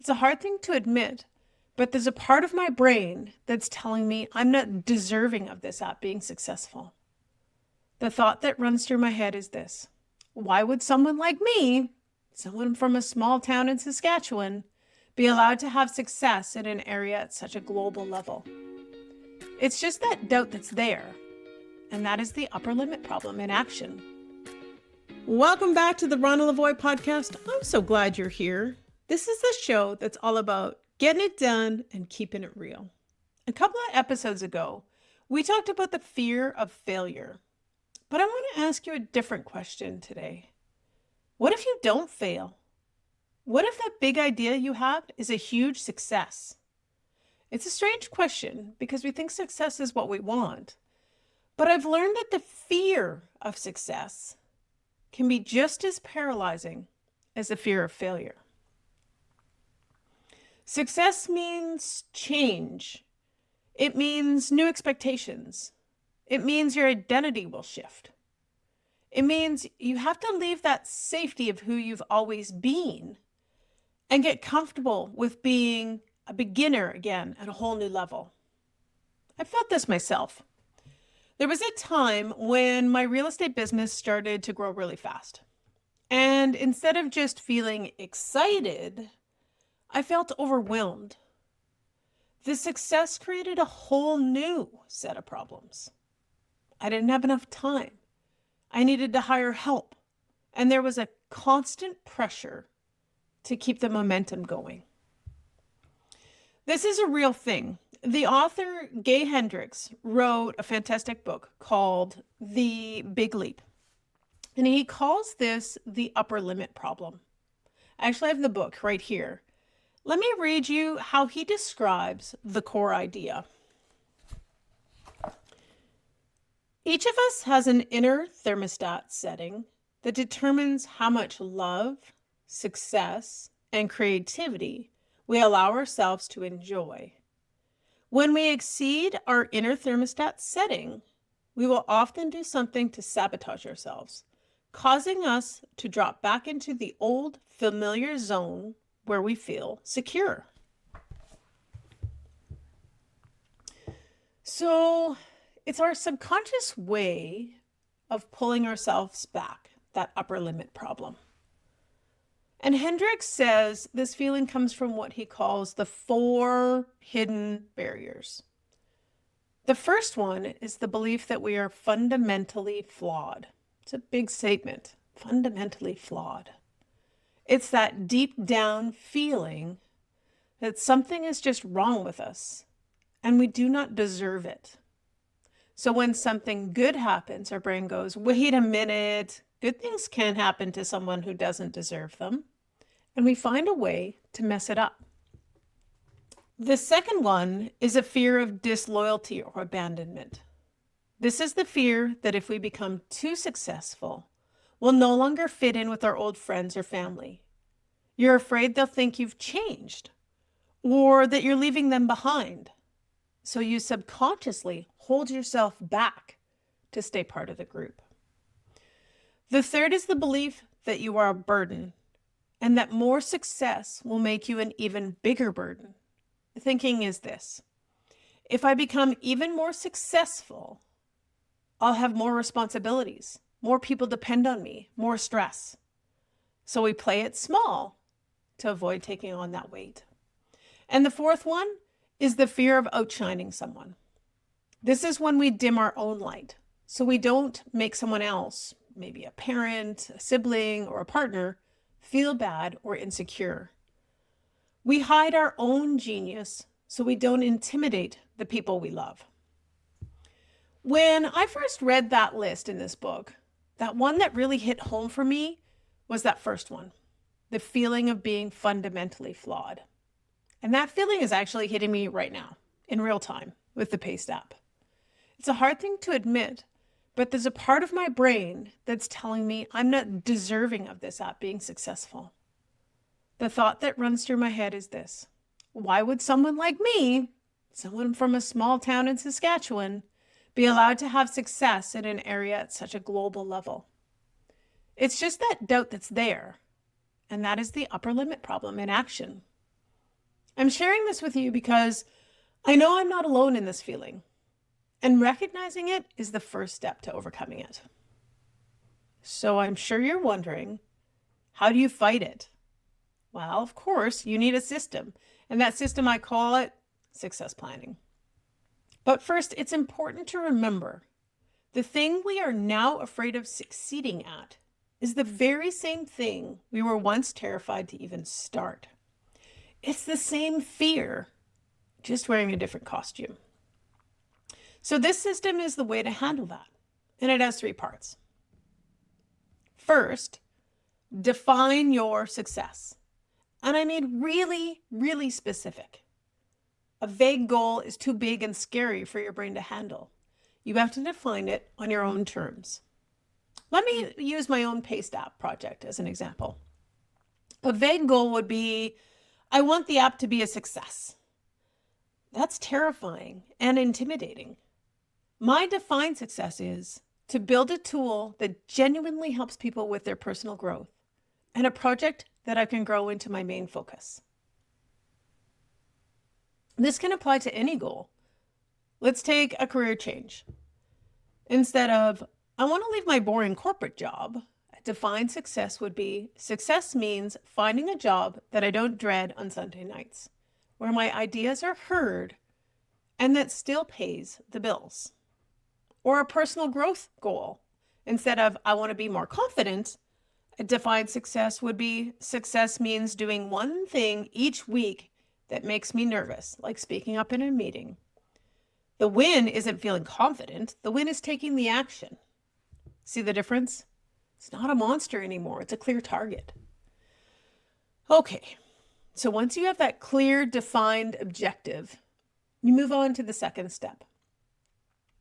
It's a hard thing to admit, but there's a part of my brain that's telling me I'm not deserving of this at being successful. The thought that runs through my head is this: why would someone like me, someone from a small town in Saskatchewan, be allowed to have success in an area at such a global level? It's just that doubt that's there, and that is the upper limit problem in action. Welcome back to the Rhonda Lavoie podcast. I'm so glad you're here. This is the show that's all about getting it done and keeping it real. A couple of episodes ago, we talked about the fear of failure. But I want to ask you a different question today. What if you don't fail? What if that big idea you have is a huge success? It's a strange question because we think success is what we want. But I've learned that the fear of success can be just as paralyzing as the fear of failure. Success means change. It means new expectations. It means your identity will shift. It means you have to leave that safety of who you've always been and get comfortable with being a beginner again at a whole new level. I felt this myself. There was a time when my real estate business started to grow really fast. And instead of just feeling excited, I felt overwhelmed. The success created a whole new set of problems. I didn't have enough time. I needed to hire help. And there was a constant pressure to keep the momentum going. This is a real thing. The author, Gay Hendricks, wrote a fantastic book called The Big Leap. And he calls this the upper limit problem. I actually have the book right here. Let me read you how he describes the core idea. Each of us has an inner thermostat setting that determines how much love, success, and creativity we allow ourselves to enjoy. When we exceed our inner thermostat setting, we will often do something to sabotage ourselves, causing us to drop back into the old familiar zone where we feel secure. So, it's our subconscious way of pulling ourselves back, that upper limit problem. And Hendricks says this feeling comes from what he calls the 4 hidden barriers. The first one is the belief that we are fundamentally flawed. It's a big statement, fundamentally flawed. It's that deep down feeling that something is just wrong with us and we do not deserve it. So when something good happens, our brain goes, wait a minute, good things can't happen to someone who doesn't deserve them. And we find a way to mess it up. The second one is a fear of disloyalty or abandonment. This is the fear that if we become too successful, we'll no longer fit in with our old friends or family. You're afraid they'll think you've changed or that you're leaving them behind. So you subconsciously hold yourself back to stay part of the group. The third is the belief that you are a burden and that more success will make you an even bigger burden. The thinking is this: if I become even more successful, I'll have more responsibilities, more people depend on me, more stress. So we play it small to avoid taking on that weight. And the fourth one is the fear of outshining someone. This is when we dim our own light, so we don't make someone else, maybe a parent, a sibling, or a partner, feel bad or insecure. We hide our own genius so we don't intimidate the people we love. When I first read that list in this book, that one that really hit home for me was that first one, the feeling of being fundamentally flawed. And that feeling is actually hitting me right now, in real time, with the Paste app. It's a hard thing to admit, but there's a part of my brain that's telling me I'm not deserving of this app being successful. The thought that runs through my head is this: why would someone like me, someone from a small town in Saskatchewan, be allowed to have success in an area at such a global level? It's just that doubt that's there, and that is the upper limit problem in action. I'm sharing this with you because I know I'm not alone in this feeling, and recognizing it is the first step to overcoming it. So I'm sure you're wondering, how do you fight it? Well, of course, you need a system, and that system, I call it success planning. But first, it's important to remember the thing we are now afraid of succeeding at is the very same thing we were once terrified to even start. It's the same fear, just wearing a different costume. So this system is the way to handle that, and it has 3 parts. First, define your success. And I mean really, really specific. A vague goal is too big and scary for your brain to handle. You have to define it on your own terms. Let me use my own Paste app project as an example. A vague goal would be, I want the app to be a success. That's terrifying and intimidating. My defined success is to build a tool that genuinely helps people with their personal growth and a project that I can grow into my main focus. This can apply to any goal. Let's take a career change. Instead of, I want to leave my boring corporate job, a defined success would be, success means finding a job that I don't dread on Sunday nights, where my ideas are heard and that still pays the bills. Or a personal growth goal. Instead of, I want to be more confident, a defined success would be, success means doing one thing each week that makes me nervous, like speaking up in a meeting. The win isn't feeling confident. The win is taking the action. See the difference? It's not a monster anymore. It's a clear target. Okay, so once you have that clear, defined objective, you move on to the second step.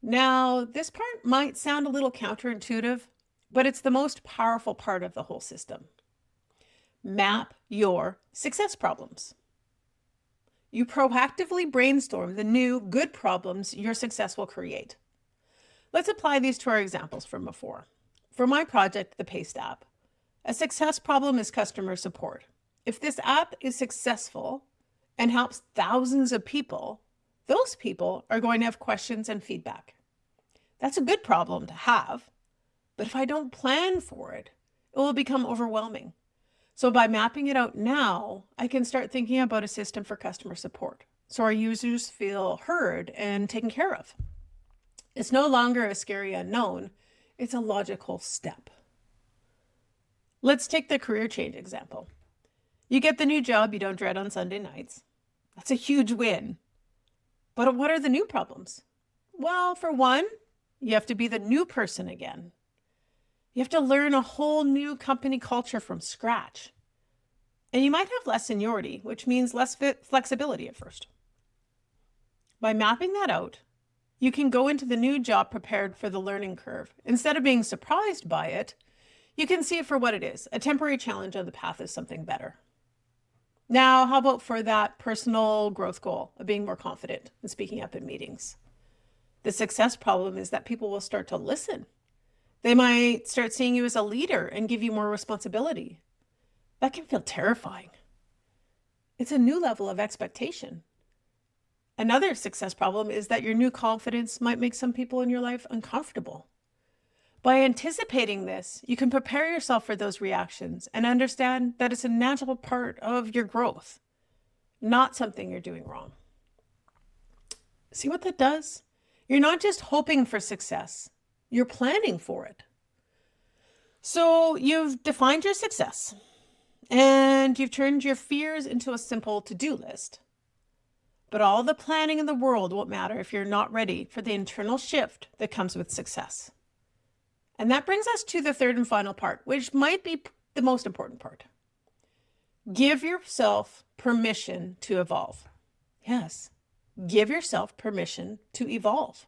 Now, this part might sound a little counterintuitive, but it's the most powerful part of the whole system. Map your success problems. You proactively brainstorm the new good problems your success will create. Let's apply these to our examples from before. For my project, the Paste app, a success problem is customer support. If this app is successful and helps thousands of people, those people are going to have questions and feedback. That's a good problem to have, but if I don't plan for it, it will become overwhelming. So by mapping it out now, I can start thinking about a system for customer support, so our users feel heard and taken care of. It's no longer a scary unknown, it's a logical step. Let's take the career change example. You get the new job you don't dread on Sunday nights. That's a huge win. But what are the new problems? Well, for one, you have to be the new person again. You have to learn a whole new company culture from scratch. And you might have less seniority, which means less flexibility at first. By mapping that out, you can go into the new job prepared for the learning curve. Instead of being surprised by it, you can see it for what it is, a temporary challenge on the path of something better. Now, how about for that personal growth goal of being more confident and speaking up in meetings? The success problem is that people will start to listen. They might start seeing you as a leader and give you more responsibility. That can feel terrifying. It's a new level of expectation. Another success problem is that your new confidence might make some people in your life uncomfortable. By anticipating this, you can prepare yourself for those reactions and understand that it's a natural part of your growth, not something you're doing wrong. See what that does? You're not just hoping for success, you're planning for it. So you've defined your success and you've turned your fears into a simple to-do list. But all the planning in the world won't matter if you're not ready for the internal shift that comes with success. And that brings us to the third and final part, which might be the most important part. Give yourself permission to evolve. Yes, give yourself permission to evolve.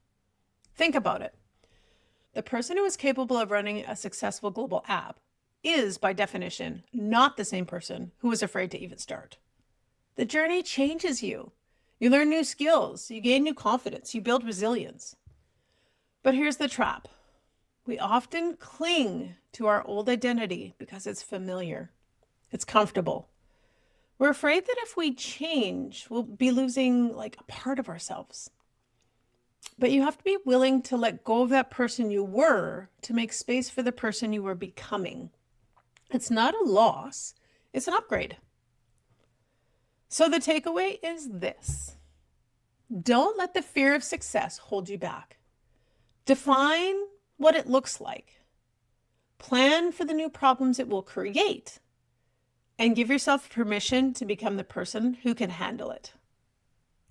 Think about it. The person who is capable of running a successful global app is, by definition, not the same person who is afraid to even start. The journey changes you. You learn new skills, you gain new confidence, you build resilience. But here's the trap. We often cling to our old identity because it's familiar, it's comfortable. We're afraid that if we change, we'll be losing like a part of ourselves. But you have to be willing to let go of that person you were to make space for the person you were becoming. It's not a loss, it's an upgrade. So the takeaway is this: don't let the fear of success hold you back. Define what it looks like. Plan for the new problems it will create. And give yourself permission to become the person who can handle it.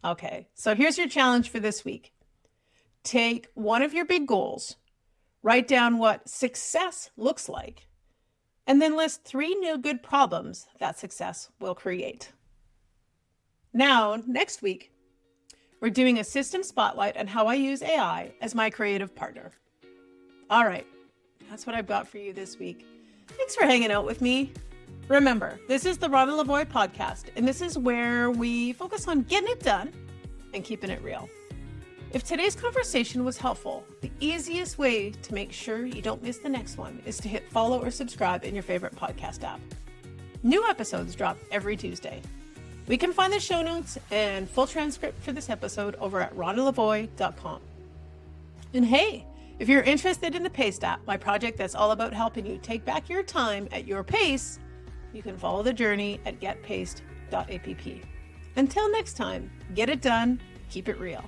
Okay, so here's your challenge for this week. Take one of your big goals, write down what success looks like, and then list 3 new good problems that success will create. Now, next week, we're doing a system spotlight on how I use AI as my creative partner. All right, that's what I've got for you this week. Thanks for hanging out with me. Remember, this is the Rhonda Lavoie podcast, and this is where we focus on getting it done and keeping it real. If today's conversation was helpful, the easiest way to make sure you don't miss the next one is to hit follow or subscribe in your favorite podcast app. New episodes drop every Tuesday. We can find the show notes and full transcript for this episode over at rhondalavoie.com. And hey, if you're interested in the Paced app, my project that's all about helping you take back your time at your pace, you can follow the journey at getpaced.app. Until next time, get it done, keep it real.